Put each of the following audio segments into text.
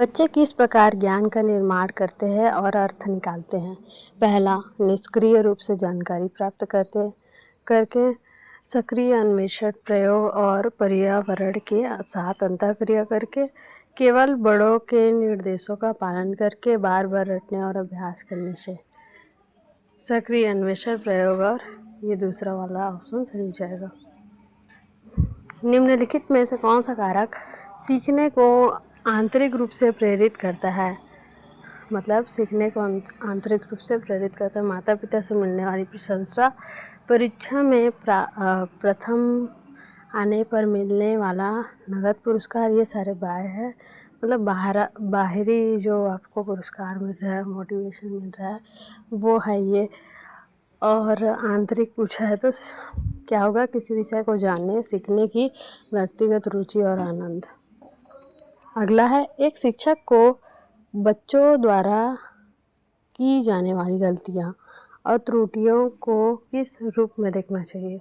बच्चे किस प्रकार ज्ञान का निर्माण करते हैं और अर्थ निकालते हैं? पहला, निष्क्रिय रूप से जानकारी प्राप्त करके सक्रिय अन्वेषण, प्रयोग और पर्यावरण के साथ अंतःक्रिया करके, केवल बड़ों के निर्देशों का पालन करके, बार बार रटने और अभ्यास करने से। सक्रिय अन्वेषण, प्रयोग और ये दूसरा वाला ऑप्शन सही हो जाएगा। निम्नलिखित में से कौन सा कारक सीखने को आंतरिक रूप से प्रेरित करता है? मतलब सीखने को आंतरिक रूप से प्रेरित करता है। माता पिता से मिलने वाली प्रशंसा, परीक्षा में प्रथम आने पर मिलने वाला नगद पुरस्कार, ये सारे बाह्य है। मतलब बाहरी जो आपको पुरस्कार मिल रहा है, मोटिवेशन मिल रहा है, वो है ये। और आंतरिक पूछा है तो क्या होगा? किसी विषय को जानने, सीखने की व्यक्तिगत रुचि और आनंद। अगला है, एक शिक्षक को बच्चों द्वारा की जाने वाली गलतियां और त्रुटियों को किस रूप में देखना चाहिए?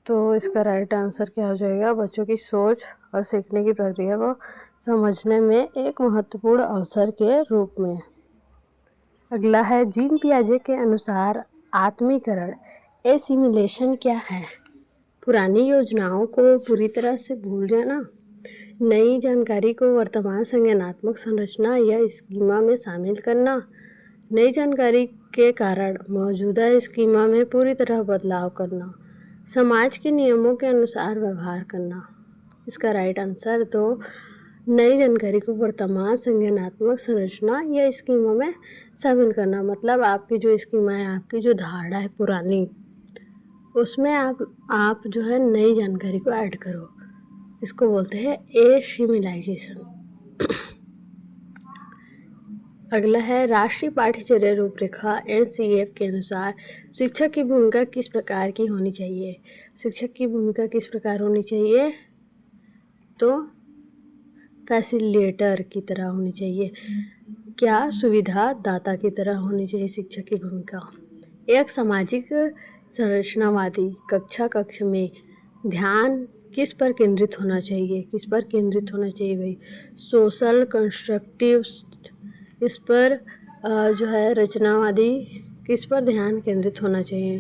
तो इसका राइट आंसर क्या हो जाएगा? बच्चों की सोच और सीखने की प्रक्रिया को समझने में एक महत्वपूर्ण अवसर के रूप में। अगला है, जीन पियाजे के अनुसार आत्मीकरण, एसिमिलेशन क्या है? पुरानी योजनाओं को पूरी तरह से भूल जाना, नई जानकारी को वर्तमान संज्ञानात्मक संरचना या स्कीमा में शामिल करना, नई जानकारी के कारण मौजूदा स्कीमा में पूरी तरह बदलाव करना, समाज के नियमों के अनुसार व्यवहार करना। इसका राइट आंसर तो नई जानकारी को वर्तमान संज्ञानात्मक संरचना या स्कीमा में शामिल करना। मतलब आपकी जो स्कीमा है, आपकी जो धारणा है पुरानी, उसमें आप जो है नई जानकारी को ऐड करो। इसको बोलते हैं एसिमिलाइजेशन। अगला है, राष्ट्रीय पाठ्यचर्या रूपरेखा NCF के अनुसार शिक्षक की भूमिका किस प्रकार की होनी चाहिए? शिक्षक की भूमिका किस प्रकार होनी चाहिए? तो फैसिलिटेटर की तरह होनी चाहिए। क्या? सुविधा दाता की तरह होनी चाहिए शिक्षक की भूमिका। एक सामाजिक संरचनावादी कक्ष में ध्यान किस पर केंद्रित होना चाहिए? किस पर केंद्रित होना चाहिए भाई? सोशल कंस्ट्रक्टिव, इस पर जो है रचनावादी, किस पर ध्यान केंद्रित होना चाहिए?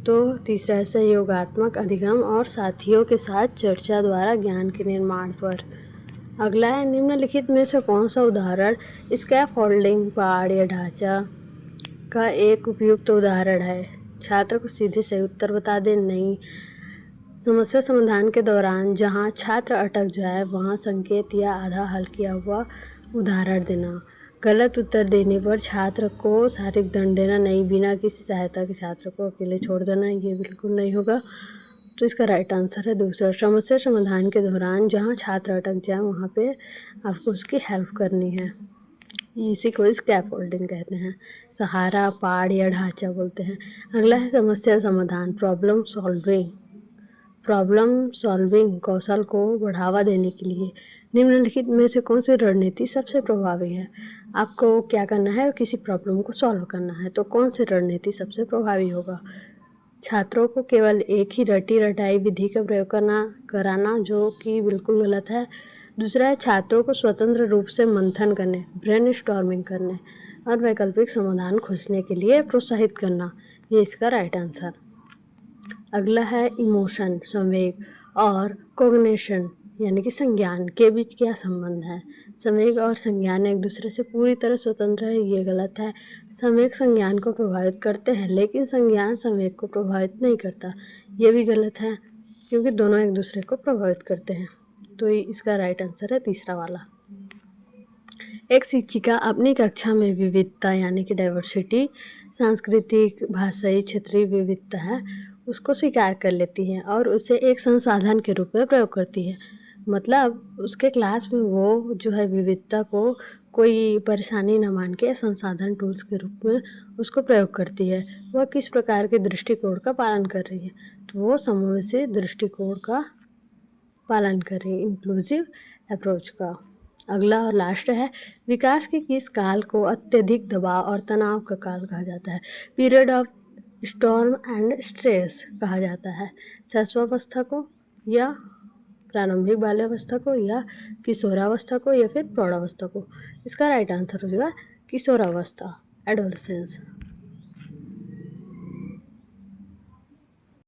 तो तीसरा है सहयोगात्मक अधिगम और साथियों के साथ चर्चा द्वारा ज्ञान के निर्माण पर। अगला है, निम्नलिखित में से कौन सा उदाहरण स्कैफोल्डिंग, पहाड़ या ढांचा का एक उपयुक्त उदाहरण है? छात्र को सीधे सही उत्तर बता दें, नहीं। समस्या समाधान के दौरान जहां छात्र अटक जाए वहां संकेत या आधा हल किया हुआ उदाहरण देना। गलत उत्तर देने पर छात्र को शारीरिक दंड देना, नहीं। बिना किसी सहायता के छात्र को अकेले छोड़ देना, ये बिल्कुल नहीं होगा। तो इसका राइट आंसर है दूसरा। समस्या समाधान के दौरान जहां छात्र अटक जाए वहां पे आपको उसकी हेल्प करनी है। इसी को स्कैफोल्डिंग कहते हैं। सहारा, पहाड़ या ढांचा बोलते हैं। अगला है समस्या समाधान, प्रॉब्लम सॉल्विंग कौशल को बढ़ावा देने के लिए निम्नलिखित में से कौन सी रणनीति सबसे प्रभावी है? आपको क्या करना है? किसी प्रॉब्लम को सॉल्व करना है, तो कौन सी रणनीति सबसे प्रभावी होगा? छात्रों को केवल एक ही रटी रटाई विधि का प्रयोग कराना, जो कि बिल्कुल गलत है। दूसरा है, छात्रों को स्वतंत्र रूप से मंथन करने, ब्रेनस्टॉर्मिंग करने और वैकल्पिक समाधान खोजने के लिए प्रोत्साहित करना। ये इसका राइट आंसर। अगला है, इमोशन, संवेग और कॉग्निशन यानी कि संज्ञान के बीच क्या संबंध है? संवेग और संज्ञान एक दूसरे से पूरी तरह स्वतंत्र है, ये गलत है। संवेग संज्ञान को प्रभावित करते हैं लेकिन संज्ञान संवेग को प्रभावित नहीं करता, ये भी गलत है, क्योंकि दोनों एक दूसरे को प्रभावित करते हैं। तो इसका राइट आंसर है तीसरा वाला। एक शिक्षिका अपनी कक्षा में विविधता यानी कि डाइवर्सिटी, सांस्कृतिक, भाषाई, क्षेत्रीय विविधता है, उसको स्वीकार कर लेती है और उसे एक संसाधन के रूप में प्रयोग करती है। मतलब उसके क्लास में वो जो है विविधता को कोई परेशानी न मान के संसाधन, टूल्स के रूप में उसको प्रयोग करती है। वह किस प्रकार के दृष्टिकोण का पालन कर रही है? तो वो समावेशी दृष्टिकोण का पालन कर रही है, इंक्लूसिव अप्रोच का। अगला और लास्ट है, विकास के किस काल को अत्यधिक दबाव और तनाव का काल कहा जाता है? Period of storm and stress कहा जाता है। शैशवावस्था को या प्रारंभिक बाल्यावस्था को या किशोरावस्था को या फिर प्रौढ़ावस्था को। इसका राइट आंसर हो जाएगा किशोरावस्था, एडोलसेंस।